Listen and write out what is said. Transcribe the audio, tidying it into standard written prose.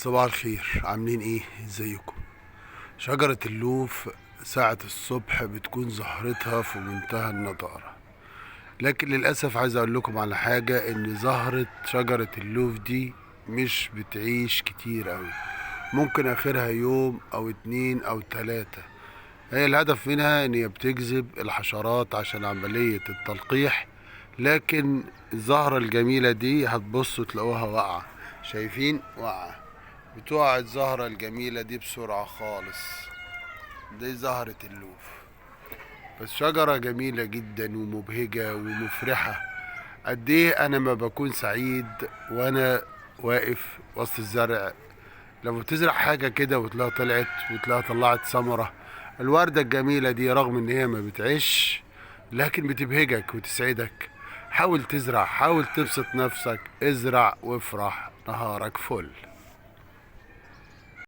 صباح الخير، عاملين ايه؟ ازيكم؟ شجرة اللوف ساعة الصبح بتكون زهرتها في منتهى النضارة، لكن للأسف عايز اقول لكم على حاجة، ان زهرة شجرة اللوف دي مش بتعيش كتير اوي، ممكن اخرها يوم او اتنين او تلاتة. هي الهدف منها ان هي بتجذب الحشرات عشان عملية التلقيح، لكن الزهرة الجميلة دي هتبصوا تلاقوها واقعة. شايفين؟ واقعة. بتقع الزهرة الجميلة دي بسرعة خالص. دي زهرة اللوف، بس شجرة جميلة جدا ومبهجة ومفرحة. قد ايه انا ما بكون سعيد وانا واقف وسط الزرع، لما بتزرع حاجة كده وتلاقيها طلعت وتلاقيها طلعت ثمرة. الوردة الجميلة دي رغم ان هي ما بتعيش، لكن بتبهجك وتسعدك. حاول تزرع، حاول تبسط نفسك، ازرع وافرح، نهارك فل.